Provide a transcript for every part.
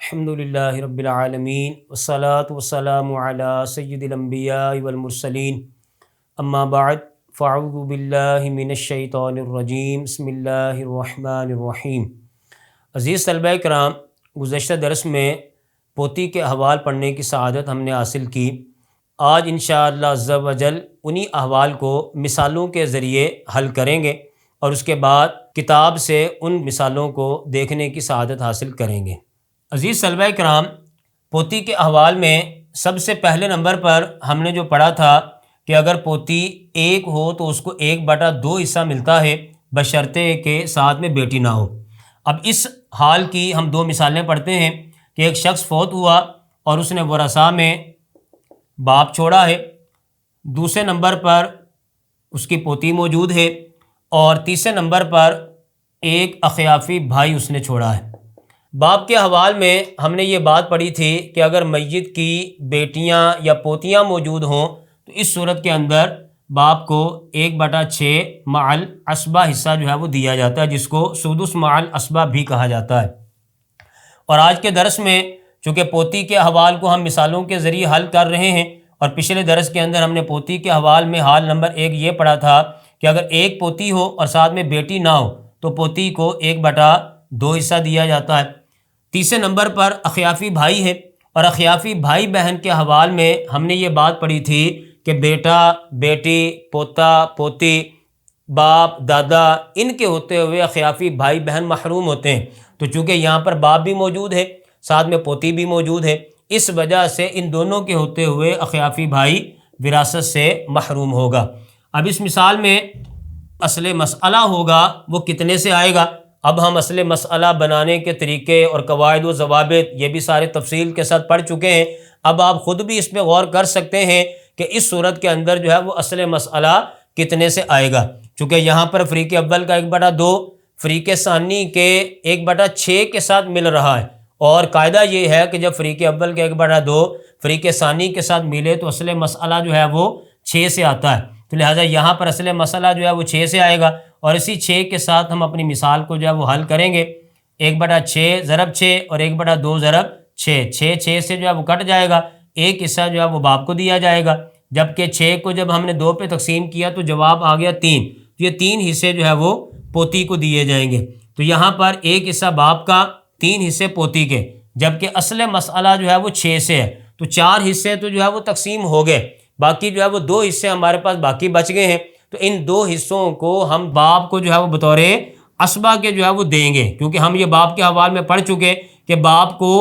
الحمد للہ رب العالمین والصلاة والسلام علی سید الانبیاء والمرسلین اما بعد فاعوذ باللہ من الشیطان الرجیم بسم اللہ الرحمن الرحیم۔ عزیز طلبہ کرام، گزشتہ درس میں پوتی کے احوال پڑھنے کی سعادت ہم نے حاصل کی۔ آج انشاءاللہ عز و جل انہی احوال کو مثالوں کے ذریعے حل کریں گے اور اس کے بعد کتاب سے ان مثالوں کو دیکھنے کی سعادت حاصل کریں گے۔ عزیز طلبہ کرام، پوتی کے احوال میں سب سے پہلے نمبر پر ہم نے جو پڑھا تھا کہ اگر پوتی ایک ہو تو اس کو 1/2 حصہ ملتا ہے بشرطے کہ ساتھ میں بیٹی نہ ہو۔ اب اس حال کی ہم 2 مثالیں پڑھتے ہیں کہ ایک شخص فوت ہوا اور اس نے ورثاء میں باپ چھوڑا ہے، دوسرے نمبر پر اس کی پوتی موجود ہے، اور تیسرے نمبر پر ایک اخیافی بھائی اس نے چھوڑا ہے۔ باپ کے حوال میں ہم نے یہ بات پڑھی تھی کہ اگر میت کی بیٹیاں یا پوتیاں موجود ہوں تو اس صورت کے اندر باپ کو 1/6 مع العصبہ حصہ جو ہے وہ دیا جاتا ہے، جس کو سدس مع العصبہ بھی کہا جاتا ہے۔ اور آج کے درس میں چونکہ پوتی کے احوال کو ہم مثالوں کے ذریعے حل کر رہے ہیں، اور پچھلے درس کے اندر ہم نے پوتی کے احوال میں حال نمبر 1 یہ پڑھا تھا کہ اگر ایک پوتی ہو اور ساتھ میں بیٹی نہ ہو تو پوتی کو 1/2 حصہ دیا جاتا ہے۔ تیسرے نمبر پر اخیافی بھائی ہے، اور اخیافی بھائی بہن کے حوال میں ہم نے یہ بات پڑھی تھی کہ بیٹا، بیٹی، پوتا، پوتی، باپ، دادا، ان کے ہوتے ہوئے اخیافی بھائی بہن محروم ہوتے ہیں۔ تو چونکہ یہاں پر باپ بھی موجود ہے، ساتھ میں پوتی بھی موجود ہے، اس وجہ سے ان دونوں کے ہوتے ہوئے اخیافی بھائی وراثت سے محروم ہوگا۔ اب اس مثال میں اصل مسئلہ ہوگا وہ کتنے سے آئے گا۔ اب ہم اصل مسئلہ بنانے کے طریقے اور قواعد و ضوابط یہ بھی سارے تفصیل کے ساتھ پڑھ چکے ہیں۔ اب آپ خود بھی اس پہ غور کر سکتے ہیں کہ اس صورت کے اندر جو ہے وہ اصل مسئلہ کتنے سے آئے گا، چونکہ یہاں پر فریق اول کا 1/2 فریق ثانی کے 1/6 کے ساتھ مل رہا ہے، اور قاعدہ یہ ہے کہ جب فریق اول کے 1/2 فریق ثانی کے ساتھ ملے تو اصل مسئلہ جو ہے وہ 6 سے آتا ہے، تو لہٰذا یہاں پر اصل مسئلہ جو ہے وہ 6 سے آئے گا، اور اسی 6 کے ساتھ ہم اپنی مثال کو جو ہے وہ حل کریں گے۔ 1/6 ضرب 6 اور 1/2 ضرب 6، 6 سے جو ہے وہ کٹ جائے گا، ایک حصہ جو ہے وہ باپ کو دیا جائے گا، جبکہ 6 کو جب ہم نے 2 پہ تقسیم کیا تو جواب آ گیا 3، تو یہ 3 حصے جو ہے وہ پوتی کو دیے جائیں گے۔ تو یہاں پر ایک حصہ باپ کا، 3 حصے پوتی کے، جبکہ اصل مسئلہ جو ہے وہ 6 سے ہے، تو 4 حصے تو جو ہے وہ تقسیم ہو گئے، باقی جو ہے وہ 2 حصے ہمارے پاس باقی بچ گئے ہیں۔ تو ان 2 حصوں کو ہم باپ کو جو ہے وہ بطور عصبہ کے جو ہے وہ دیں گے، کیونکہ ہم یہ باپ کے حوال میں پڑھ چکے کہ باپ کو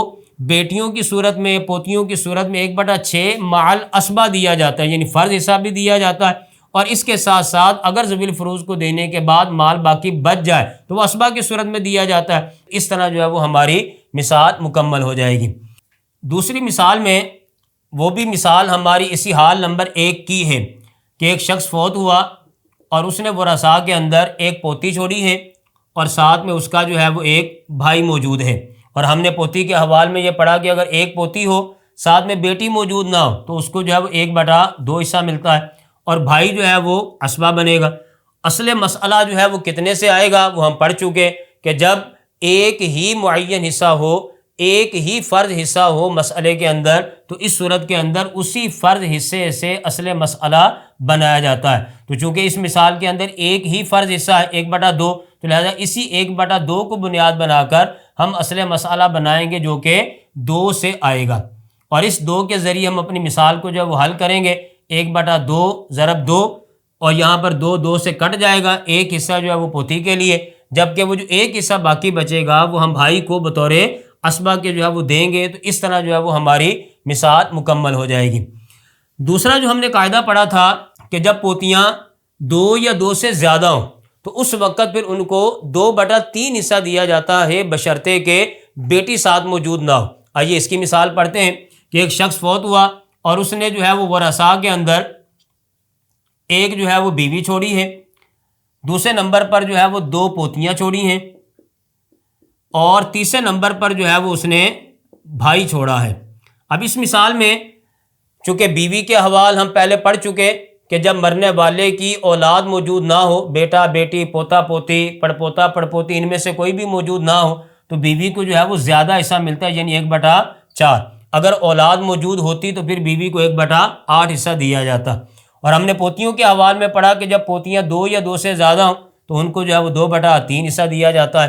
بیٹیوں کی صورت میں، پوتیوں کی صورت میں 1/6 مع العصبہ دیا جاتا ہے، یعنی فرض حصہ بھی دیا جاتا ہے، اور اس کے ساتھ ساتھ اگر ذوی الفروض کو دینے کے بعد مال باقی بچ جائے تو وہ عصبہ کی صورت میں دیا جاتا ہے۔ اس طرح جو ہے وہ ہماری مثال مکمل ہو جائے گی۔ دوسری مثال میں وہ بھی مثال ہماری اسی حال نمبر 1 کی ہے کہ ایک شخص فوت ہوا اور اس نے ورثاء کے اندر ایک پوتی چھوڑی ہے، اور ساتھ میں اس کا جو ہے وہ ایک بھائی موجود ہے، اور ہم نے پوتی کے حوال میں یہ پڑھا کہ اگر ایک پوتی ہو ساتھ میں بیٹی موجود نہ ہو تو اس کو جو ہے وہ 1/2 حصہ ملتا ہے، اور بھائی جو ہے وہ عصبہ بنے گا۔ اصل مسئلہ جو ہے وہ کتنے سے آئے گا وہ ہم پڑھ چکے کہ جب ایک ہی معین حصہ ہو، ایک ہی فرض حصہ ہو مسئلے کے اندر، تو اس صورت کے اندر اسی فرض حصے سے اصل مسئلہ بنایا جاتا ہے۔ تو چونکہ اس مثال کے اندر ایک ہی فرض حصہ ہے 1/2، تو لہذا اسی 1/2 کو بنیاد بنا کر ہم اصل مسئلہ بنائیں گے جو کہ 2 سے آئے گا، اور اس 2 کے ذریعے ہم اپنی مثال کو جو ہے وہ حل کریں گے۔ 1/2 ضرب 2، اور یہاں پر 2 سے کٹ جائے گا، ایک حصہ جو ہے وہ پوتی کے لیے، جبکہ وہ جو ایک حصہ باقی بچے گا وہ ہم بھائی کو بطور عصبہ کے جو ہے وہ دیں گے، تو اس طرح جو ہے وہ ہماری مثال مکمل ہو جائے گی۔ دوسرا جو ہم نے قاعدہ پڑھا تھا کہ جب پوتیاں 2 یا 2 سے زیادہ ہوں تو اس وقت پھر ان کو 2/3 حصہ دیا جاتا ہے بشرطے کہ بیٹی ساتھ موجود نہ ہو۔ آئیے اس کی مثال پڑھتے ہیں کہ ایک شخص فوت ہوا اور اس نے جو ہے وہ ورثاء کے اندر ایک جو ہے وہ بیوی چھوڑی ہے، دوسرے نمبر پر جو ہے وہ 2 پوتیاں چھوڑی ہیں، اور تیسرے نمبر پر جو ہے وہ اس نے بھائی چھوڑا ہے۔ اب اس مثال میں چونکہ بیوی کے حوال ہم پہلے پڑھ چکے کہ جب مرنے والے کی اولاد موجود نہ ہو، بیٹا، بیٹی، پوتا، پوتی، پڑپوتا، پڑپوتی، ان میں سے کوئی بھی موجود نہ ہو، تو بیوی کو جو ہے وہ زیادہ حصہ ملتا ہے، یعنی 1/4۔ اگر اولاد موجود ہوتی تو پھر بیوی کو 1/8 حصہ دیا جاتا۔ اور ہم نے پوتیوں کے حوالے میں پڑھا کہ جب پوتیاں 2 یا 2 سے زیادہ ہوں تو ان کو جو ہے وہ 2/3 حصہ دیا جاتا ہے۔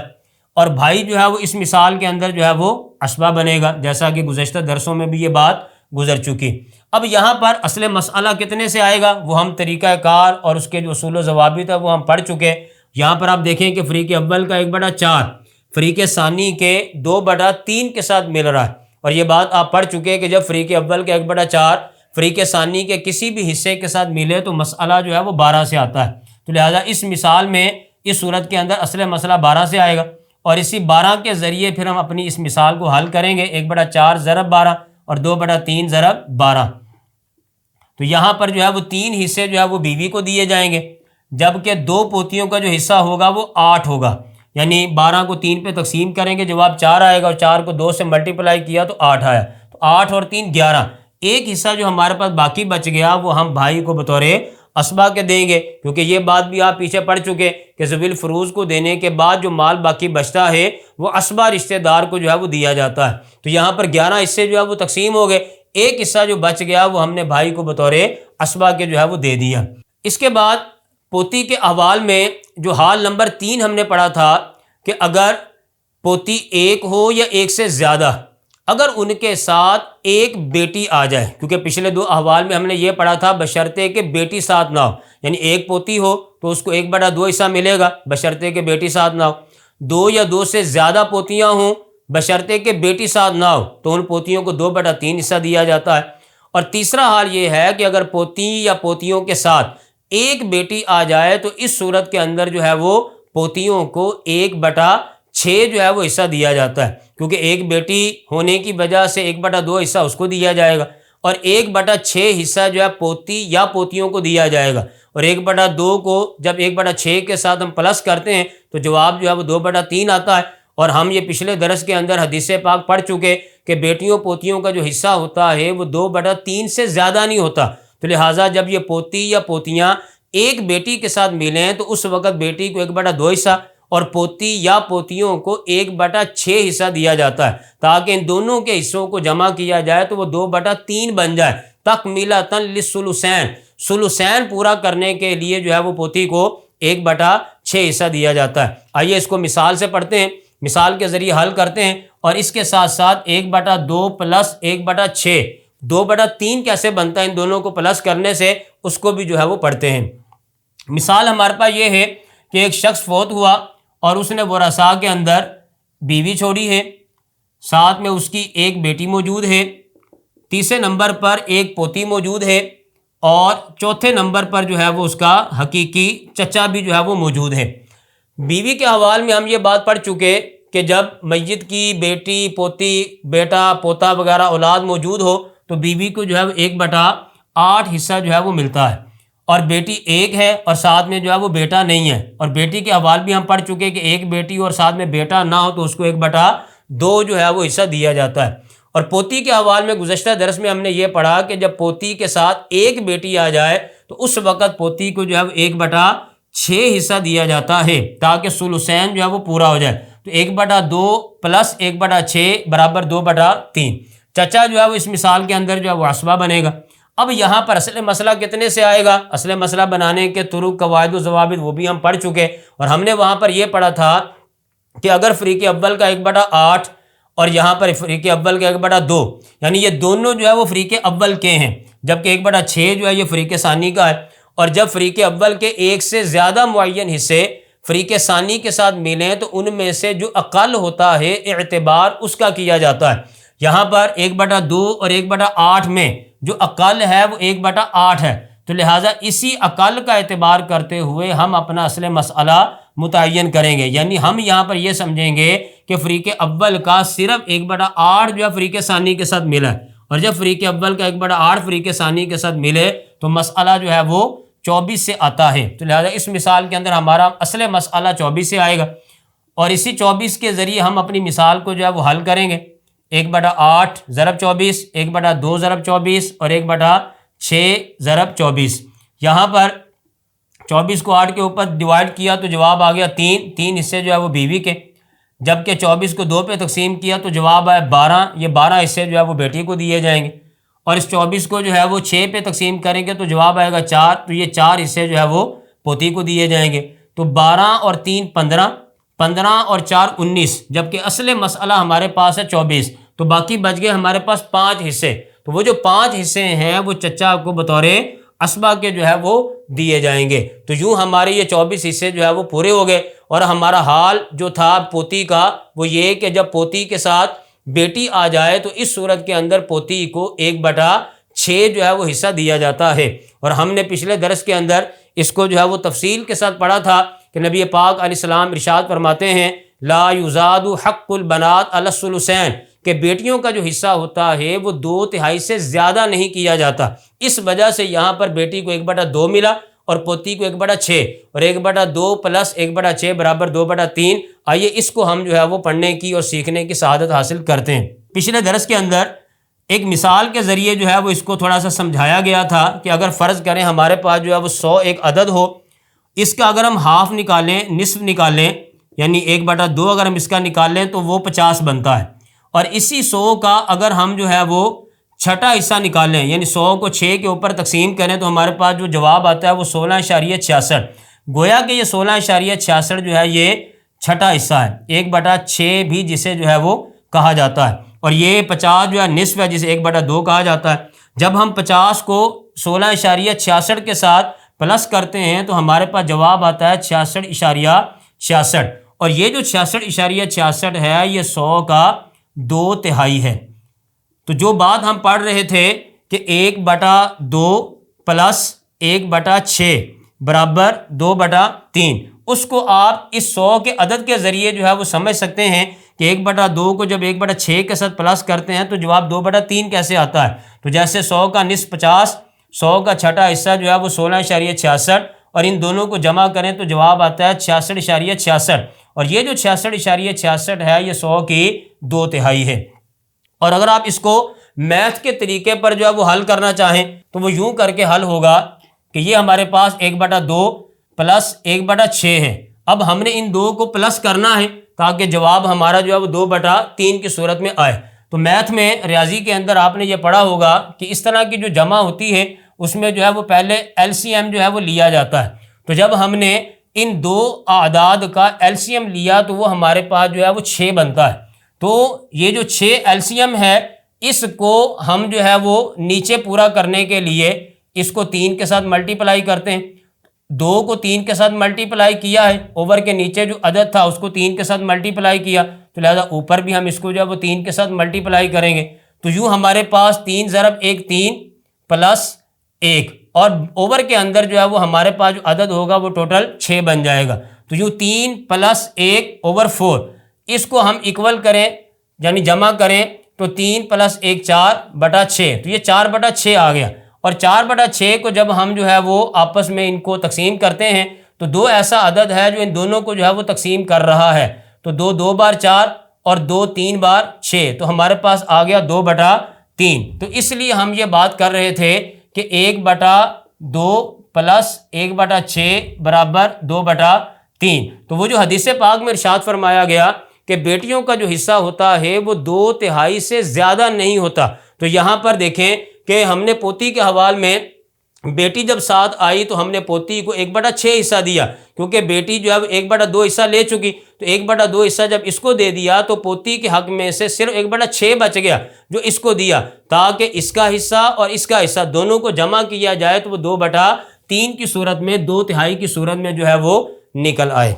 اور بھائی جو ہے وہ اس مثال کے اندر جو ہے وہ عصبہ بنے گا، جیسا کہ گزشتہ درسوں میں بھی یہ بات گزر چکی۔ اب یہاں پر اصل مسئلہ کتنے سے آئے گا وہ ہم طریقہ کار اور اس کے جو اصول و ضوابط ہے وہ ہم پڑھ چکے۔ یہاں پر آپ دیکھیں کہ فریق اول کا 1/4 فریق ثانی کے 2/3 کے ساتھ مل رہا ہے، اور یہ بات آپ پڑھ چکے کہ جب فریق اول کا 1/4 فریق ثانی کے کسی بھی حصے کے ساتھ ملے تو مسئلہ جو ہے وہ 12 سے آتا ہے۔ تو لہٰذا اس مثال میں اس صورت کے اندر اصل مسئلہ 12 سے آئے گا، اور اسی 12 کے ذریعے پھر ہم اپنی اس مثال کو حل کریں گے۔ 1/4 ضرب 12 اور 2/3 ضرب 12۔ تو یہاں پر جو ہے وہ 3 حصے جو ہے وہ بیوی کو دیے جائیں گے، جبکہ 2 پوتیوں کا جو حصہ ہوگا وہ 8 ہوگا، یعنی 12 کو 3 پہ تقسیم کریں گے، جواب 4 آئے گا، اور 4 کو 2 سے ملٹیپلائی کیا تو 8 آیا۔ تو 8 اور 3 11، ایک حصہ جو ہمارے پاس باقی بچ گیا وہ ہم بھائی کو بطور اسبا کے دیں گے، کیونکہ یہ بات بھی آپ پیچھے پڑھ چکے کہ ذوی الفروض کو دینے کے بعد جو مال باقی بچتا ہے وہ اسبا رشتہ دار کو جو ہے وہ دیا جاتا ہے۔ تو یہاں پر 11 حصے جو ہے وہ تقسیم ہو گئے، ایک حصہ جو بچ گیا وہ ہم نے بھائی کو بطور اسبا کے جو ہے وہ دے دیا۔ اس کے بعد پوتی کے احوال میں جو حال نمبر 3 ہم نے پڑھا تھا کہ اگر پوتی ایک ہو یا ایک سے زیادہ، اگر ان کے ساتھ ایک بیٹی آ جائے، کیونکہ پچھلے 2 احوال میں ہم نے یہ پڑھا تھا بشرطے کہ بیٹی ساتھ نہ ہو، یعنی ایک پوتی ہو تو اس کو 1/2 حصہ ملے گا بشرطے کہ بیٹی ساتھ نہ ہو، 2 یا 2 سے زیادہ پوتیاں ہوں بشرطے کہ بیٹی ساتھ نہ ہو تو ان پوتیوں کو 2/3 حصہ دیا جاتا ہے۔ اور تیسرا حال یہ ہے کہ اگر پوتی یا پوتیوں کے ساتھ ایک بیٹی آ جائے تو اس صورت کے اندر جو ہے وہ پوتیوں کو 1/6 جو ہے وہ حصہ دیا جاتا ہے، کیونکہ ایک بیٹی ہونے کی وجہ سے 1/2 حصہ اس کو دیا جائے گا، اور 1/6 حصہ جو ہے پوتی یا پوتیوں کو دیا جائے گا، اور 1/2 کو جب 1/6 کے ساتھ ہم پلس کرتے ہیں تو جواب جو ہے وہ 2/3 آتا ہے۔ اور ہم یہ پچھلے درس کے اندر حدیث پاک پڑھ چکے کہ بیٹیوں پوتیوں کا جو حصہ ہوتا ہے وہ 2/3 سے زیادہ نہیں ہوتا، تو لہٰذا جب یہ پوتی یا پوتیاں ایک بیٹی کے ساتھ ملیں تو اس وقت بیٹی کو 1/2 حصہ اور پوتی یا پوتیوں کو 1/6 حصہ دیا جاتا ہے، تاکہ ان دونوں کے حصوں کو جمع کیا جائے تو وہ 2/3 بن جائے، تکمیلۃ للثلثین، ثلثین پورا کرنے کے لیے جو ہے وہ پوتی کو 1/6 حصہ دیا جاتا ہے۔ آئیے اس کو مثال سے پڑھتے ہیں، مثال کے ذریعے حل کرتے ہیں، اور اس کے ساتھ ساتھ 1/2 پلس 1/6 2/3 کیسے بنتا ہے، ان دونوں کو پلس کرنے سے اس کو بھی جو ہے وہ پڑھتے ہیں۔ مثال ہمارے پاس یہ ہے کہ ایک شخص فوت ہوا اور اس نے ورثاء کے اندر بیوی چھوڑی ہے، ساتھ میں اس کی ایک بیٹی موجود ہے، تیسرے نمبر پر ایک پوتی موجود ہے، اور چوتھے نمبر پر جو ہے وہ اس کا حقیقی چچا بھی جو ہے وہ موجود ہے۔ بیوی کے حوالے میں ہم یہ بات پڑھ چکے کہ جب میت کی بیٹی، پوتی، بیٹا، پوتا وغیرہ اولاد موجود ہو تو بیوی کو جو ہے وہ 1/8 حصہ جو ہے وہ ملتا ہے، اور بیٹی ایک ہے اور ساتھ میں جو ہے وہ بیٹا نہیں ہے، اور بیٹی کے حوالے بھی ہم پڑھ چکے کہ ایک بیٹی اور ساتھ میں بیٹا نہ ہو تو اس کو 1/2 جو ہے وہ حصہ دیا جاتا ہے۔ اور پوتی کے حوالے میں گزشتہ درس میں ہم نے یہ پڑھا کہ جب پوتی کے ساتھ ایک بیٹی آ جائے تو اس وقت پوتی کو جو ہے وہ 1/6 حصہ دیا جاتا ہے، تاکہ ثلثین جو ہے وہ پورا ہو جائے۔ تو 1/2 پلس 1/6 برابر 2/3۔ چچا جو ہے وہ اس مثال کے اندر جو ہے وہ عصبہ بنے گا۔ اب یہاں پر اصل مسئلہ کتنے سے آئے گا، اصل مسئلہ بنانے کے طرق، قواعد و ضوابط وہ بھی ہم پڑھ چکے، اور ہم نے وہاں پر یہ پڑھا تھا کہ اگر فریق اول کا 1/8 اور یہاں پر فریق اول کا 1/2، یعنی یہ دونوں جو ہے وہ فریق اول کے ہیں، جبکہ 1/6 جو ہے یہ فریق ثانی کا ہے، اور جب فریق اول کے ایک سے زیادہ معین حصے فریق ثانی کے ساتھ ملیں تو ان میں سے جو اقل ہوتا ہے اعتبار اس کا کیا جاتا ہے۔ یہاں پر 1/2 اور 1/8 میں جو اقل ہے وہ 1/8 ہے، تو لہٰذا اسی اقل کا اعتبار کرتے ہوئے ہم اپنا اصل مسئلہ متعین کریں گے، یعنی ہم یہاں پر یہ سمجھیں گے کہ فریق اول کا صرف 1/8 جو ہے فریق ثانی کے ساتھ ملا ہے، اور جب فریق اول کا 1/8 فریق ثانی کے ساتھ ملے تو مسئلہ جو ہے وہ 24 سے آتا ہے۔ تو لہٰذا اس مثال کے اندر ہمارا اصل مسئلہ 24 سے آئے گا، اور اسی 24 کے ذریعے ہم اپنی مثال کو جو ہے وہ حل کریں گے۔ 1/8 ضرب 24، 1/2 ضرب 24 اور 1/6 ضرب 24۔ یہاں پر 24 کو 8 کے اوپر ڈیوائڈ کیا تو جواب آ گیا 3 حصے جو ہے وہ بیوی کے، جبکہ 24 کو 2 پہ تقسیم کیا تو جواب آئے 12، یہ 12 حصے جو ہے وہ بیٹی کو دیے جائیں گے، اور اس 24 کو جو ہے وہ 6 پہ تقسیم کریں گے تو جواب آئے گا 4، تو یہ 4 حصے جو ہے وہ پوتی کو دیے جائیں گے۔ تو 12 اور 3 15، 15 اور 4 19، جبکہ اصل مسئلہ ہمارے پاس ہے 24، تو باقی بچ گئے ہمارے پاس 5 حصے، تو وہ جو 5 حصے ہیں وہ چچا کو بطور اسبا کے جو ہے وہ دیے جائیں گے۔ تو یوں ہمارے یہ 24 حصے جو ہے وہ پورے ہو گئے، اور ہمارا حال جو تھا پوتی کا وہ یہ کہ جب پوتی کے ساتھ بیٹی آ جائے تو اس صورت کے اندر پوتی کو 1/6 جو ہے وہ حصہ دیا جاتا ہے۔ اور ہم نے پچھلے درس کے اندر اس کو جو ہے وہ تفصیل کے ساتھ پڑھا تھا کہ نبی پاک علیہ السلام ارشاد فرماتے ہیں لا یزاد حق البنات علی الثلثین، کہ بیٹیوں کا جو حصہ ہوتا ہے وہ 2/3 سے زیادہ نہیں کیا جاتا۔ اس وجہ سے یہاں پر بیٹی کو 1/2 ملا اور پوتی کو 1/6، اور 1/2 پلس 1/6 برابر 2/3۔ آئیے اس کو ہم جو ہے وہ پڑھنے کی اور سیکھنے کی سعادت حاصل کرتے ہیں۔ پچھلے درس کے اندر ایک مثال کے ذریعے جو ہے وہ اس کو تھوڑا سا سمجھایا گیا تھا کہ اگر فرض کریں ہمارے پاس جو ہے وہ 100 ایک عدد ہو، اس کا اگر ہم ہاف نکالیں، نصف نکالیں، یعنی 1/2 اگر ہم اس کا نکالیں تو وہ 50 بنتا ہے، اور اسی 100 کا اگر ہم جو ہے وہ چھٹا حصہ نکالیں، یعنی 100 کو 6 کے اوپر تقسیم کریں تو ہمارے پاس جو جواب آتا ہے وہ 16.66۔ گویا کہ یہ 16.66 جو ہے یہ چھٹا حصہ ہے، 1/6 بھی جسے جو ہے وہ کہا جاتا ہے، اور یہ 50 جو ہے نصف ہے جسے 1/2 کہا جاتا ہے۔ جب ہم 50 کو 16.66 کے ساتھ پلس کرتے ہیں تو ہمارے پاس جواب آتا ہے 66.66، اور یہ جو 66.66 ہے یہ 100 کا 2/3 ہے۔ تو جو بات ہم پڑھ رہے تھے کہ 1/2 پلس 1/6 برابر 2/3، اس کو آپ اس 100 کے عدد کے ذریعے جو ہے وہ سمجھ سکتے ہیں کہ 1/2 کو جب 1/6 کے ساتھ پلس کرتے ہیں تو جواب 2/3 کیسے آتا ہے۔ تو جیسے 100 کا نصف 50، 100 کا چھٹا حصہ جو ہے وہ 16.66، اور ان دونوں کو جمع کریں تو جواب آتا ہے 66.66، اور یہ جو 66.66 ہے یہ 100 کی 2/3 ہے۔ اور اگر آپ اس کو میتھ کے طریقے پر جو ہے وہ حل کرنا چاہیں تو وہ یوں کر کے حل ہوگا کہ یہ ہمارے پاس 1/2 پلس 1/6 ہے، اب ہم نے ان دو کو پلس کرنا ہے تاکہ جواب ہمارا جو ہے وہ 2/3 کی صورت میں آئے۔ تو میتھ میں ریاضی کے اندر آپ نے یہ پڑھا ہوگا کہ اس طرح کی جو جمع ہوتی ہے اس میں جو ہے وہ پہلے LCM جو ہے وہ لیا جاتا ہے۔ تو جب ہم نے ان دو اعداد کا LCM لیا تو وہ ہمارے پاس جو ہے وہ 6 بنتا ہے۔ تو یہ جو 6 LCM ہے اس کو ہم جو ہے وہ نیچے پورا کرنے کے لیے اس کو 3 کے ساتھ ملٹیپلائی کرتے ہیں، 2 کو 3 کے ساتھ ملٹیپلائی کیا ہے، اوور کے نیچے جو عدد تھا اس کو 3 کے ساتھ ملٹیپلائی کیا، تو لہذا اوپر بھی ہم اس کو جو ہے وہ 3 کے ساتھ ملٹیپلائی کریں گے، تو یوں ہمارے پاس 3 ضرب 1 3 پلس 1، اور اوور کے اندر جو ہے وہ ہمارے پاس جو عدد ہوگا وہ ٹوٹل 6 بن جائے گا۔ تو یوں 3 پلس 1 اوور 4، اس کو ہم ایکول کریں یعنی جمع کریں تو 3 پلس 1 4/6، تو یہ 4/6 آ گیا، اور 4/6 کو جب ہم جو ہے وہ آپس میں ان کو تقسیم کرتے ہیں تو 2 ایسا عدد ہے جو ان دونوں کو جو ہے وہ تقسیم کر رہا ہے، تو 2 2 بار 4 اور 2 3 بار 6، تو ہمارے پاس آ گیا 2/3۔ تو اس لیے ہم یہ بات کر رہے تھے کہ 1/2 پلس 1/6 برابر 2/3۔ تو وہ جو حدیث پاک میں ارشاد فرمایا گیا کہ بیٹیوں کا جو حصہ ہوتا ہے وہ 2/3 سے زیادہ نہیں ہوتا، تو یہاں پر دیکھیں کہ ہم نے پوتی کے حوالے میں بیٹی جب ساتھ آئی تو ہم نے پوتی کو 1/6 حصہ دیا، کیونکہ بیٹی جو ہے 1/2 حصہ لے چکی، تو 1/2 حصہ جب اس کو دے دیا تو پوتی کے حق میں سے صرف 1/6 بچ گیا جو اس کو دیا، تاکہ اس کا حصہ اور اس کا حصہ دونوں کو جمع کیا جائے تو وہ 2/3 کی صورت میں 2/3 کی صورت میں جو ہے وہ نکل آئے۔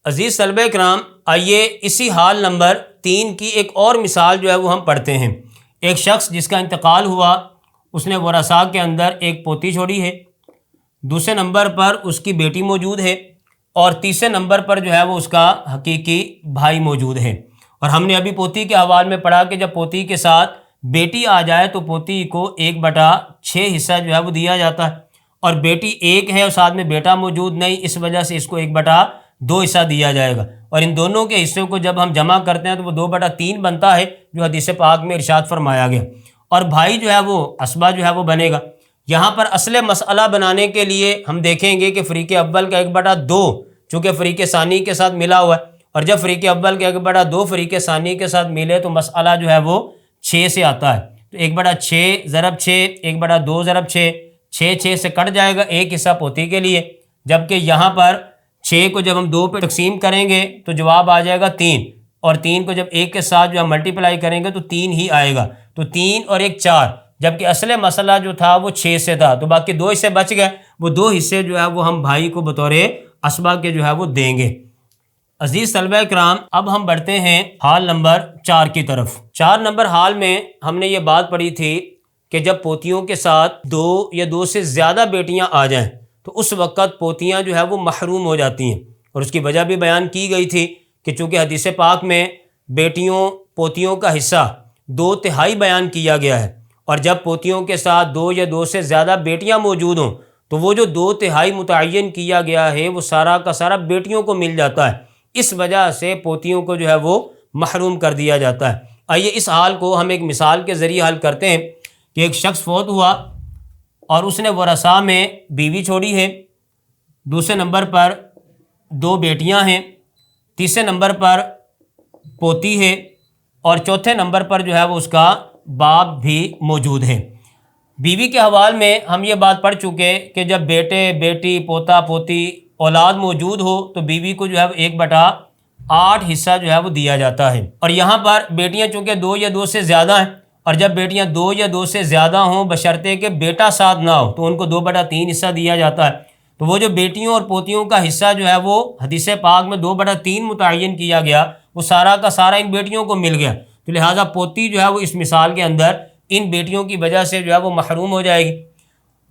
عزیز طلبہ کرام، آئیے اسی حال نمبر 3 کی ایک اور مثال جو ہے وہ ہم پڑھتے ہیں۔ ایک شخص جس کا انتقال ہوا، اس نے ورثاء کے اندر ایک پوتی چھوڑی ہے، دوسرے نمبر پر اس کی بیٹی موجود ہے، اور تیسرے نمبر پر جو ہے وہ اس کا حقیقی بھائی موجود ہے۔ اور ہم نے ابھی پوتی کے حوالے میں پڑھا کہ جب پوتی کے ساتھ بیٹی آ جائے تو پوتی کو 1/6 حصہ جو ہے وہ دیا جاتا ہے، اور بیٹی ایک ہے اور ساتھ میں بیٹا موجود نہیں، اس وجہ سے اس کو 1/2 حصہ دیا جائے گا، اور ان دونوں کے حصوں کو جب ہم جمع کرتے ہیں تو وہ 2/3 بنتا ہے جو حدیث پاک میں ارشاد فرمایا گیا، اور بھائی جو ہے وہ اسبہ جو ہے وہ بنے گا۔ یہاں پر اصل مسئلہ بنانے کے لیے ہم دیکھیں گے کہ فریق اول کا 1/2 چونکہ فریق ثانی کے ساتھ ملا ہوا ہے، اور جب فریق اول کے 1/2 فریق ثانی کے ساتھ ملے تو مسئلہ جو ہے وہ 6 سے آتا ہے. تو 1/6 ضرب 6 1/2 ضرب 6 6 سے کٹ جائے گا، ایک حصہ پوتی کے لیے. جبکہ یہاں پر 6 کو جب ہم 2 پہ تقسیم کریں گے تو جواب آ جائے گا 3، اور 3 کو جب 1 کے ساتھ جو ہے ملٹیپلائی کریں گے تو 3 ہی آئے گا. تو 3 اور 1 4، جبکہ اصل مسئلہ جو تھا وہ 6 سے تھا، تو باقی 2 حصے بچ گئے. وہ 2 حصے جو ہے وہ ہم بھائی کو بطور اسبا کے جو ہے وہ دیں گے. عزیز طلبہ کرام، اب ہم بڑھتے ہیں حال نمبر 4 کی طرف. 4 نمبر حال میں ہم نے یہ بات پڑھی تھی کہ جب پوتیوں کے ساتھ 2 یا 2 سے زیادہ بیٹیاں آ جائیں تو اس وقت پوتیاں جو ہے وہ محروم ہو جاتی ہیں. اور اس کی وجہ بھی بیان کی گئی تھی کہ چونکہ حدیث پاک میں بیٹیوں پوتیوں کا حصہ 2/3 بیان کیا گیا ہے، اور جب پوتیوں کے ساتھ 2 یا 2 سے زیادہ بیٹیاں موجود ہوں تو وہ جو 2/3 متعین کیا گیا ہے وہ سارا کا سارا بیٹیوں کو مل جاتا ہے. اس وجہ سے پوتیوں کو جو ہے وہ محروم کر دیا جاتا ہے. آئیے اس حال کو ہم ایک مثال کے ذریعے حل کرتے ہیں کہ ایک شخص فوت ہوا اور اس نے ورثاء میں بیوی چھوڑی ہے، دوسرے نمبر پر 2 بیٹیاں ہیں، تیسرے نمبر پر پوتی ہے، اور چوتھے نمبر پر جو ہے وہ اس کا باپ بھی موجود ہے. بیوی کے حوالے میں ہم یہ بات پڑھ چکے کہ جب بیٹے بیٹی پوتا پوتی اولاد موجود ہو تو بیوی کو جو ہے 1/8 حصہ جو ہے وہ دیا جاتا ہے. اور یہاں پر بیٹیاں چونکہ 2 یا 2 سے زیادہ ہیں، اور جب بیٹیاں 2 یا 2 سے زیادہ ہوں بشرطے کہ بیٹا ساتھ نہ ہو تو ان کو 2/3 حصہ دیا جاتا ہے. تو وہ جو بیٹیوں اور پوتیوں کا حصہ جو ہے وہ حدیث پاک میں 2/3 متعین کیا گیا، وہ سارا کا سارا ان بیٹیوں کو مل گیا. تو لہٰذا پوتی جو ہے وہ اس مثال کے اندر ان بیٹیوں کی وجہ سے جو ہے وہ محروم ہو جائے گی.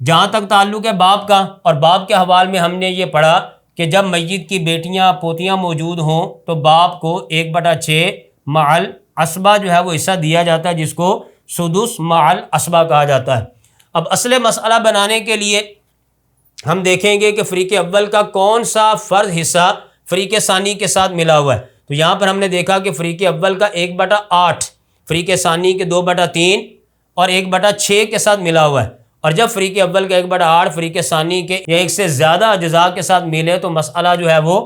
جہاں تک تعلق ہے باپ کا، اور باپ کے حوالے میں ہم نے یہ پڑھا کہ جب میت کی بیٹیاں پوتیاں موجود ہوں تو باپ کو 1/6 مع العصبہ جو ہے وہ حصہ دیا جاتا ہے، جس کو سدس مع العصبہ کہا جاتا ہے. اب اصل مسئلہ بنانے کے لیے ہم دیکھیں گے کہ فریق اول کا کون سا فرض حصہ فریق ثانی کے ساتھ ملا ہوا ہے. تو یہاں پر ہم نے دیکھا کہ فریق اول کا 1/8 فریق ثانی کے 2/3 اور 1/6 کے ساتھ ملا ہوا ہے. اور جب فریق اول کا 1/8 فریق ثانی کے یا 1 سے زیادہ اجزاء کے ساتھ ملے تو مسئلہ جو ہے وہ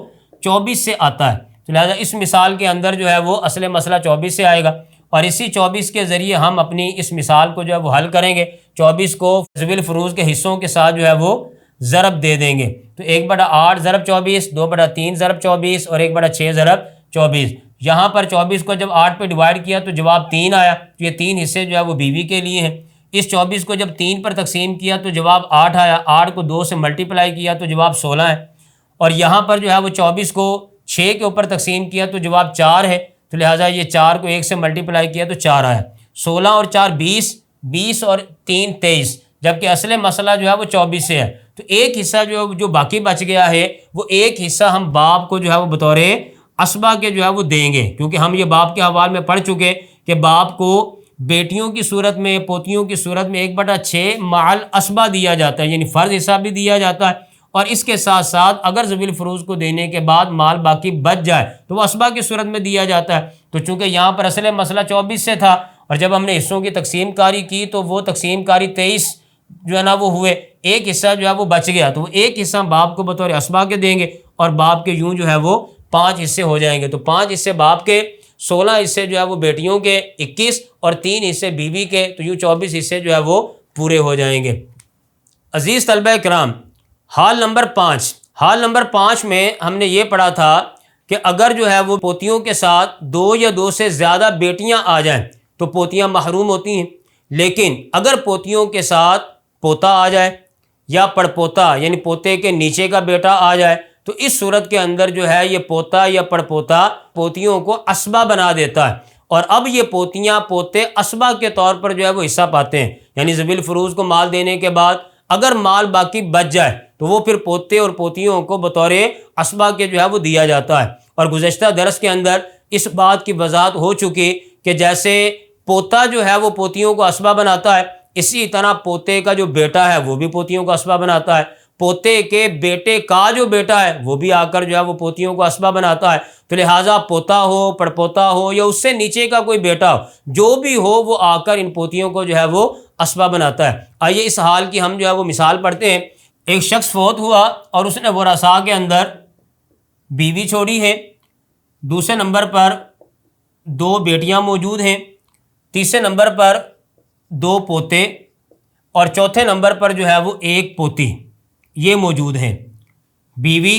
24 سے آتا ہے. تو لہٰذا اس مثال کے اندر جو ہے وہ اصل مسئلہ 24 سے آئے گا، اور اسی 24 کے ذریعے ہم اپنی اس مثال کو جو ہے وہ حل کریں گے. 24 کو ذوی الفروض کے حصوں کے ساتھ جو ہے وہ ضرب دے دیں گے. تو 1/8 ضرب 24، 2/3 ضرب 24 اور 1/6 ضرب 24. یہاں پر 24 کو جب 8 پہ ڈیوائڈ کیا تو جواب 3 آیا. تو یہ 3 حصے جو ہے وہ بیوی کے لیے ہیں. اس 24 کو جب 3 پر تقسیم کیا تو جواب 8 آیا. 8 کو 2 سے ملٹیپلائی کیا تو جواب 16 ہے. اور یہاں پر جو ہے وہ 24 کو 6 کے اوپر تقسیم کیا تو جواب 4 ہے. تو لہٰذا یہ 4 کو 1 سے ملٹیپلائی کیا تو 4 آیا. 16 اور 4 20، 20 اور 3 23، جبکہ اصل مسئلہ جو ہے وہ 24 سے ہے. تو ایک حصہ جو باقی بچ گیا ہے وہ ایک حصہ ہم باپ کو جو ہے وہ بطور اسبا کے جو ہے وہ دیں گے، کیونکہ ہم یہ باپ کے حوالے میں پڑھ چکے کہ باپ کو بیٹیوں کی صورت میں پوتیوں کی صورت میں 1/6 مع الاسبا دیا جاتا ہے، یعنی فرض حصہ بھی دیا جاتا ہے، اور اس کے ساتھ ساتھ اگر ذوی الفروض کو دینے کے بعد مال باقی بچ جائے تو وہ اسبا کی صورت میں دیا جاتا ہے. تو چونکہ یہاں پر اصل مسئلہ 24 سے تھا، اور جب ہم نے حصوں کی تقسیم کاری کی تو وہ تقسیم کاری 23 جو ہے نا وہ ہوئے، ایک حصہ جو ہے وہ بچ گیا. تو وہ ایک حصہ باپ کو بطور اسبا کے دیں گے، اور باپ کے یوں جو ہے وہ 5 حصے ہو جائیں گے. تو 5 حصے باپ کے، 16 حصے جو ہے وہ بیٹیوں کے، 21 اور 3 حصے بیوی کے، تو یوں 24 حصے جو ہے وہ پورے ہو جائیں گے. عزیز طلبہ کرام، حال نمبر 5. حال نمبر 5 میں ہم نے یہ پڑھا تھا کہ اگر جو ہے وہ پوتیوں کے ساتھ 2 یا 2 سے زیادہ بیٹیاں آ جائیں تو پوتیاں محروم ہوتی ہیں. لیکن اگر پوتیوں کے ساتھ پوتا آ جائے یا پڑپوتا یعنی پوتے کے نیچے کا بیٹا آ جائے تو اس صورت کے اندر جو ہے یہ پوتا یا پڑپوتا پوتیوں کو اسبا بنا دیتا ہے. اور اب یہ پوتیاں پوتے اسبا کے طور پر جو ہے وہ حصہ پاتے ہیں. یعنی ذوی الفروض کو مال دینے کے بعد اگر مال باقی بچ جائے تو وہ پھر پوتے اور پوتیوں کو بطور اسبا کے جو ہے وہ دیا جاتا ہے. اور گزشتہ درس کے اندر اس بات کی وضاحت ہو چکی کہ جیسے پوتا جو ہے وہ پوتیوں کو اسبا بناتا ہے، اسی طرح پوتے کا جو بیٹا ہے وہ بھی پوتیوں کو اسبا بناتا ہے. پوتے کے بیٹے کا جو بیٹا ہے وہ بھی آ کر جو ہے وہ پوتیوں کو اسبا بناتا ہے. تو لہٰذا پوتا ہو پڑپوتا ہو یا اس سے نیچے کا کوئی بیٹا ہو، جو بھی ہو وہ آ کر ان پوتیوں کو جو ہے وہ اسبا بناتا ہے. آئیے اس حال کی ہم جو ہے وہ مثال پڑھتے ہیں. ایک شخص فوت ہوا اور اس نے ورثاء کے اندر بیوی چھوڑی ہے، دوسرے نمبر پر 2 بیٹیاں موجود ہیں، تیسرے نمبر پر 2 پوتے، اور چوتھے نمبر پر جو ہے وہ 1 پوتی یہ موجود ہیں۔ بیوی،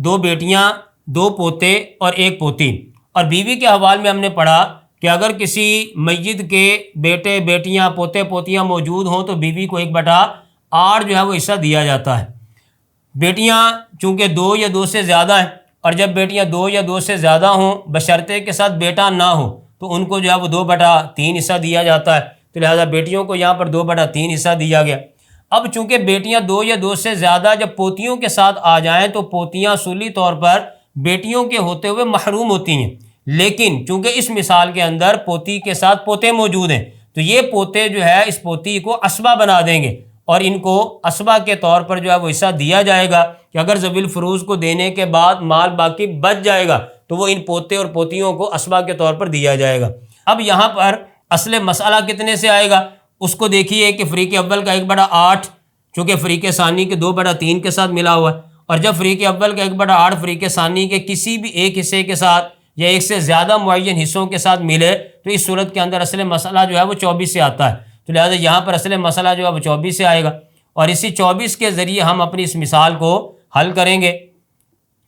2 بیٹیاں، 2 پوتے اور 1 پوتی۔ اور بیوی کے حوالے میں ہم نے پڑھا کہ اگر کسی میت کے بیٹے بیٹیاں پوتے پوتیاں موجود ہوں تو بیوی کو 1/8 جو ہے وہ حصہ دیا جاتا ہے۔ بیٹیاں چونکہ 2 یا 2 سے زیادہ ہیں، اور جب بیٹیاں 2 یا 2 سے زیادہ ہوں بشرطے کے ساتھ بیٹا نہ ہو تو ان کو جو ہے وہ 2/3 حصہ دیا جاتا ہے، تو لہٰذا بیٹیوں کو یہاں پر 2/3 حصہ دیا گیا۔ اب چونکہ بیٹیاں 2 یا 2 سے زیادہ جب پوتیوں کے ساتھ آ جائیں تو پوتیاں اصولی طور پر بیٹیوں کے ہوتے ہوئے محروم ہوتی ہیں، لیکن چونکہ اس مثال کے اندر پوتی کے ساتھ پوتے موجود ہیں تو یہ پوتے جو ہے اس پوتی کو اسبہ بنا دیں گے، اور ان کو اسبہ کے طور پر جو ہے وہ حصہ دیا جائے گا کہ اگر ذوی الفروض کو دینے کے بعد مال باقی بچ جائے گا تو وہ ان پوتے اور پوتیوں کو اسبہ کے طور پر دیا جائے گا۔ اب یہاں پر اصل مسئلہ کتنے سے آئے گا اس کو دیکھیے کہ فریق اول کا 1/8 چونکہ فریق ثانی کے 2/3 کے ساتھ ملا ہوا ہے، اور جب فریق اول کا 1/8 فریق ثانی کے کسی بھی ایک حصے کے ساتھ یا ایک سے زیادہ معین حصوں کے ساتھ ملے تو اس صورت کے اندر اصل مسئلہ جو ہے وہ 24 سے آتا ہے، تو لہٰذا یہاں پر اصل مسئلہ جو ہے وہ 24 سے آئے گا، اور اسی 24 کے ذریعے ہم اپنی اس مثال کو حل کریں گے۔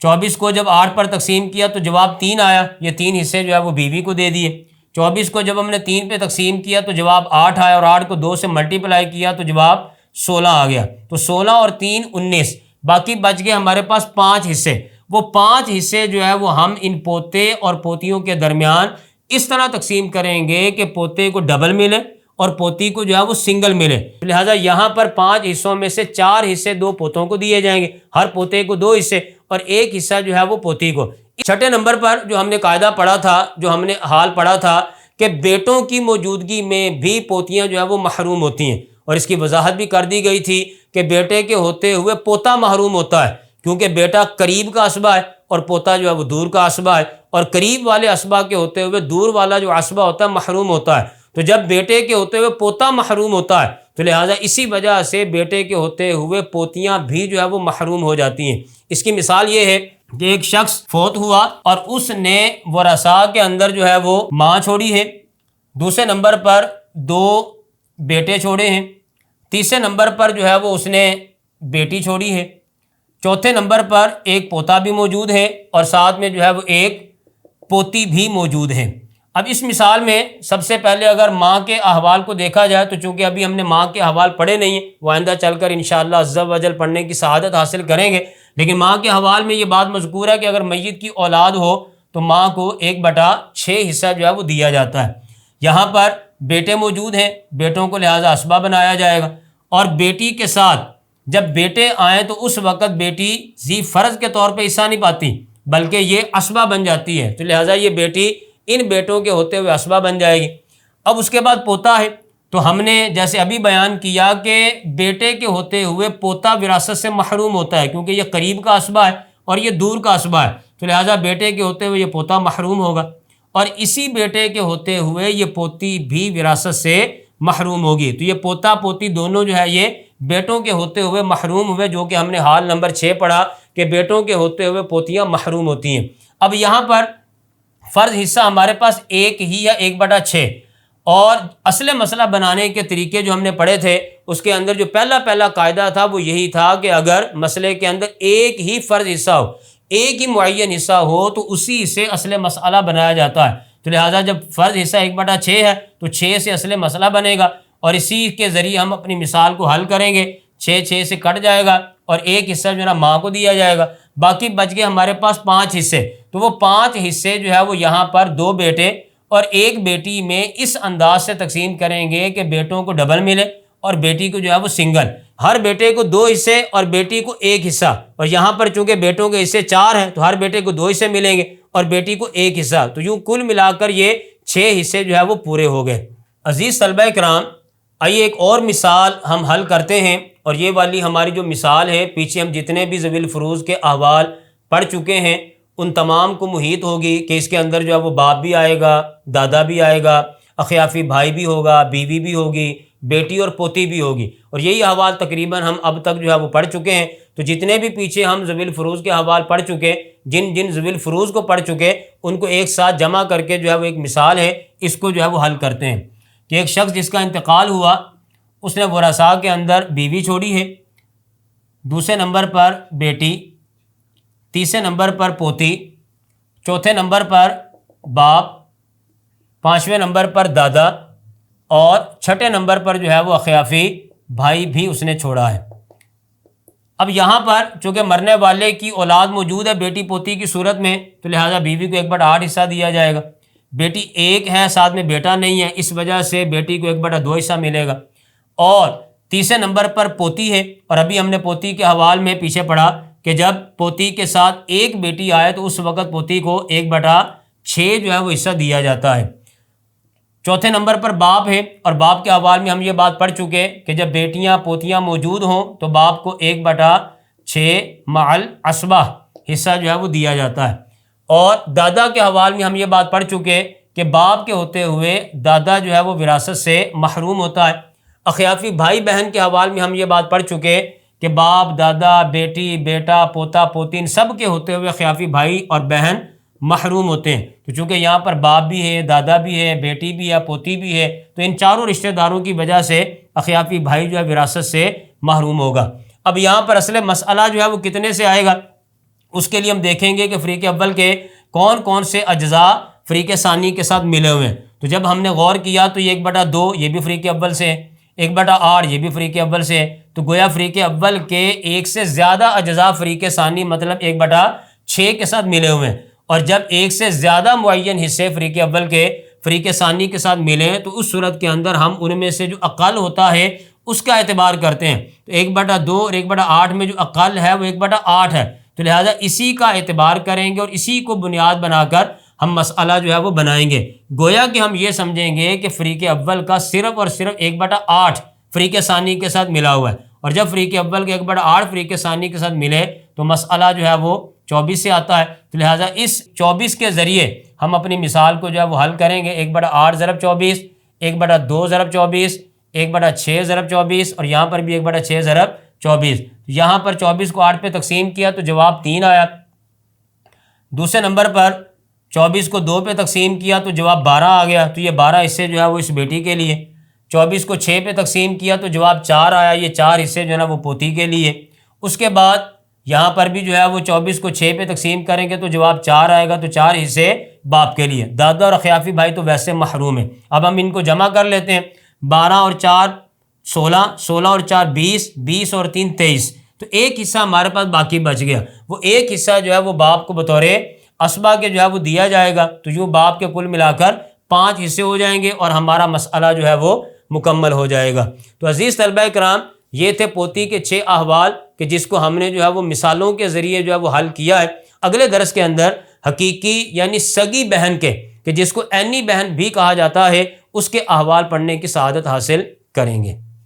24 کو جب 8 پر تقسیم کیا تو جواب 3 آیا، یہ 3 حصے جو ہے وہ بیوی کو دے دیے۔ 24 کو جب ہم نے 3 پہ تقسیم کیا تو جواب 8 آیا، اور 8 کو 2 سے ملٹیپلائی کیا تو جواب 16 آ گیا، تو 16 اور 3 19، باقی بچ گئے ہمارے پاس 5 حصے۔ وہ 5 حصے جو ہے وہ ہم ان پوتے اور پوتیوں کے درمیان اس طرح تقسیم کریں گے کہ پوتے کو ڈبل ملے اور پوتی کو جو ہے وہ سنگل ملے، لہٰذا یہاں پر 5 حصوں میں سے 4 حصے 2 پوتوں کو دیے جائیں گے، ہر پوتے کو 2 حصے اور 1 حصہ جو ہے وہ پوتی کو۔ چھٹے نمبر پر جو ہم نے قاعدہ پڑھا تھا، جو ہم نے حال پڑھا تھا کہ بیٹوں کی موجودگی میں بھی پوتیاں جو ہے وہ محروم ہوتی ہیں، اور اس کی وضاحت بھی کر دی گئی تھی کہ بیٹے کے ہوتے ہوئے پوتا محروم ہوتا ہے، کیونکہ بیٹا قریب کا اسبہ ہے اور پوتا جو ہے وہ دور کا اسبہ ہے، اور قریب والے اسبہ کے ہوتے ہوئے دور والا جو اسبہ ہوتا ہے محروم ہوتا ہے، تو جب بیٹے کے ہوتے ہوئے پوتا محروم ہوتا ہے تو لہٰذا اسی وجہ سے بیٹے کے ہوتے ہوئے پوتیاں بھی جو ہے وہ محروم ہو جاتی ہیں۔ اس کی مثال یہ ہے کہ ایک شخص فوت ہوا اور اس نے ورثاء کے اندر جو ہے وہ ماں چھوڑی ہے، دوسرے نمبر پر 2 بیٹے چھوڑے ہیں، تیسرے نمبر پر جو ہے وہ اس نے بیٹی چھوڑی ہے، چوتھے نمبر پر 1 پوتا بھی موجود ہے، اور ساتھ میں جو ہے وہ 1 پوتی بھی موجود ہے۔ اب اس مثال میں سب سے پہلے اگر ماں کے احوال کو دیکھا جائے تو چونکہ ابھی ہم نے ماں کے احوال پڑھے نہیں ہیں، وہ آئندہ چل کر انشاءاللہ عز و جل پڑھنے کی سعادت حاصل کریں گے، لیکن ماں کے حوال میں یہ بات مذکور ہے کہ اگر میت کی اولاد ہو تو ماں کو 1/6 حصہ جو ہے وہ دیا جاتا ہے۔ یہاں پر بیٹے موجود ہیں، بیٹوں کو لہٰذا اسبہ بنایا جائے گا، اور بیٹی کے ساتھ جب بیٹے آئیں تو اس وقت بیٹی ذی فرض کے طور پہ حصہ نہیں پاتی بلکہ یہ اسبہ بن جاتی ہے، تو لہٰذا یہ بیٹی ان بیٹوں کے ہوتے ہوئے اسبہ بن جائے گی۔ اب اس کے بعد پوتا ہے، تو ہم نے جیسے ابھی بیان کیا کہ بیٹے کے ہوتے ہوئے پوتا وراثت سے محروم ہوتا ہے کیونکہ یہ قریب کا اسبہ ہے اور یہ دور کا اسبہ ہے، تو لہٰذا بیٹے کے ہوتے ہوئے یہ پوتا محروم ہوگا، اور اسی بیٹے کے ہوتے ہوئے یہ پوتی بھی وراثت سے محروم ہوگی، تو یہ پوتا پوتی دونوں جو ہے یہ بیٹوں کے ہوتے ہوئے محروم ہوئے، جو کہ ہم نے حال نمبر 6 پڑھا کہ بیٹوں کے ہوتے ہوئے پوتیاں محروم ہوتی ہیں۔ اب یہاں پر فرض حصہ ہمارے پاس 1 ہی یا 1/6، اور اصل مسئلہ بنانے کے طریقے جو ہم نے پڑھے تھے اس کے اندر جو پہلا قاعدہ تھا وہ یہی تھا کہ اگر مسئلے کے اندر ایک ہی فرض حصہ ہو، ایک ہی معین حصہ ہو تو اسی سے اصل مسئلہ بنایا جاتا ہے، تو لہٰذا جب فرض حصہ 1/6 ہے تو 6 سے اصل مسئلہ بنے گا، اور اسی کے ذریعے ہم اپنی مثال کو حل کریں گے۔ 6 سے کٹ جائے گا اور 1 حصہ جو ہے نا ماں کو دیا جائے گا، باقی بچ گئے ہمارے پاس 5 حصے، تو وہ 5 حصے جو ہے وہ یہاں پر 2 بیٹے اور 1 بیٹی میں اس انداز سے تقسیم کریں گے کہ بیٹوں کو ڈبل ملے اور بیٹی کو جو ہے وہ سنگل، ہر بیٹے کو 2 حصے اور بیٹی کو 1 حصہ، اور یہاں پر چونکہ بیٹوں کے حصے 4 ہیں تو ہر بیٹے کو 2 حصے ملیں گے اور بیٹی کو 1 حصہ، تو یوں کل ملا کر یہ 6 حصے جو ہے وہ پورے ہو گئے۔ عزیز طلبہ کرام، آئیے ایک اور مثال ہم حل کرتے ہیں، اور یہ والی ہماری جو مثال ہے پیچھے ہم جتنے بھی ذوی الفروض کے احوال پڑھ چکے ہیں ان تمام کو محیط ہوگی کہ اس کے اندر جو ہے وہ باپ بھی آئے گا، دادا بھی آئے گا، اخیافی بھائی بھی ہوگا، بیوی بھی ہوگی، بیٹی اور پوتی بھی ہوگی، اور یہی احوال تقریباً ہم اب تک جو ہے وہ پڑھ چکے ہیں، تو جتنے بھی پیچھے ہم ذوی الفروض کے احوال پڑھ چکے، جن جن ذوی الفروض کو پڑھ چکے، ان کو ایک ساتھ جمع کر کے جو ہے وہ ایک مثال ہے، اس کو جو ہے وہ حل کرتے ہیں کہ ایک شخص جس کا انتقال ہوا، اس نے ورثاء کے اندر بیوی چھوڑی ہے، دوسرے نمبر پر بیٹی، تیسرے نمبر پر پوتی، چوتھے نمبر پر باپ، پانچویں نمبر پر دادا، اور چھٹے نمبر پر جو ہے وہ اخیافی بھائی بھی اس نے چھوڑا ہے۔ اب یہاں پر چونکہ مرنے والے کی اولاد موجود ہے بیٹی پوتی کی صورت میں، تو لہٰذا بیوی کو 1/8 حصہ دیا جائے گا۔ بیٹی ایک ہے، ساتھ میں بیٹا نہیں ہے، اس وجہ سے بیٹی کو 1/2 حصہ ملے گا۔ اور تیسرے نمبر پر پوتی ہے، اور ابھی ہم نے پوتی کے حوال میں پیچھے پڑھا کہ جب پوتی کے ساتھ ایک بیٹی آئے تو اس وقت پوتی کو 1/6 جو ہے وہ حصہ دیا جاتا ہے۔ چوتھے نمبر پر باپ ہے، اور باپ کے حوال میں ہم یہ بات پڑھ چکے کہ جب بیٹیاں پوتیاں موجود ہوں تو باپ کو 1/6 مع العصبہ حصہ جو ہے وہ دیا جاتا ہے۔ اور دادا کے حوال میں ہم یہ بات پڑھ چکے کہ باپ کے ہوتے ہوئے دادا جو ہے وہ وراثت سے محروم ہوتا ہے۔ اخیافی بھائی بہن کے حوال میں ہم یہ بات پڑھ چکے کہ باپ، دادا، بیٹی، بیٹا، پوتا، پوتی، ان سب کے ہوتے ہوئے اخیافی بھائی اور بہن محروم ہوتے ہیں۔ تو چونکہ یہاں پر باپ بھی ہے، دادا بھی ہے، بیٹی بھی ہے، پوتی بھی ہے، تو ان چاروں رشتہ داروں کی وجہ سے اخیافی بھائی جو ہے وراثت سے محروم ہوگا۔ اب یہاں پر اصل مسئلہ جو ہے وہ کتنے سے آئے گا، اس کے لیے ہم دیکھیں گے کہ فریق اول کے کون کون سے اجزاء فریق ثانی کے ساتھ ملے ہوئے ہیں۔ تو جب ہم نے غور کیا تو یہ 1/2 یہ بھی فریق اول سے ہے، 1/8 یہ بھی فریق اول سے ہے، تو گویا فریق اول کے ایک سے زیادہ اجزاء فریق ثانی مطلب 1/6 کے ساتھ ملے ہوئے ہیں۔ اور جب ایک سے زیادہ معین حصے فریق اول کے فریق ثانی کے ساتھ ملیں تو اس صورت کے اندر ہم ان میں سے جو اقل ہوتا ہے اس کا اعتبار کرتے ہیں۔ تو 1/2 اور 1/8 میں جو اقل ہے وہ 1/8 ہے، تو لہٰذا اسی کا اعتبار کریں گے اور اسی کو بنیاد بنا کر ہم مسئلہ جو ہے وہ بنائیں گے۔ گویا کہ ہم یہ سمجھیں گے کہ فریق اول کا صرف اور صرف 1/8 فریق ثانی کے ساتھ ملا ہوا ہے، اور جب فریق اول کے 1/8 فریق ثانی کے ساتھ ملے تو مسئلہ جو ہے وہ 24 سے آتا ہے۔ تو لہٰذا اس 24 کے ذریعے ہم اپنی مثال کو جو ہے وہ حل کریں گے۔ 1/8 ضرب 24، 1/2 ضرب 24، 1/6 ضرب 24، اور یہاں پر بھی 1/6 ضرب 24۔ یہاں پر 24 کو 8 پہ تقسیم کیا تو جواب 3 آیا۔ دوسرے نمبر پر 24 کو 2 پہ تقسیم کیا تو جواب 12 آ گیا، تو یہ 12 حصے جو ہے وہ اس بیٹی کے لیے۔ 24 کو 6 پہ تقسیم کیا تو جواب 4 آیا، یہ 4 حصے جو ہے نا وہ پوتی کے لیے۔ اس کے بعد یہاں پر بھی جو ہے وہ 24 کو 6 پہ تقسیم کریں گے تو جواب 4 آئے گا، تو 4 حصے باپ کے لیے۔ دادا اور اخیافی بھائی تو ویسے محروم ہیں۔ اب ہم ان کو جمع کر لیتے ہیں، 12 اور 4 16، 16 اور 4 20، 20 اور 3 23، تو ایک حصہ ہمارے پاس باقی بچ گیا۔ وہ ایک حصہ جو ہے وہ باپ کو بطور اسبہ کے جو ہے وہ دیا جائے گا، تو یوں باپ کے کل ملا کر 5 حصے ہو جائیں گے اور ہمارا مسئلہ جو ہے وہ مکمل ہو جائے گا۔ تو عزیز طلبہ کرام، یہ تھے پوتی کے 6 احوال کہ جس کو ہم نے جو ہے وہ مثالوں کے ذریعے جو ہے وہ حل کیا ہے۔ اگلے درس کے اندر حقیقی یعنی سگی بہن کے کہ جس کو عینی بہن بھی کہا جاتا ہے، اس کے احوال پڑھنے کی سعادت حاصل کریں گے۔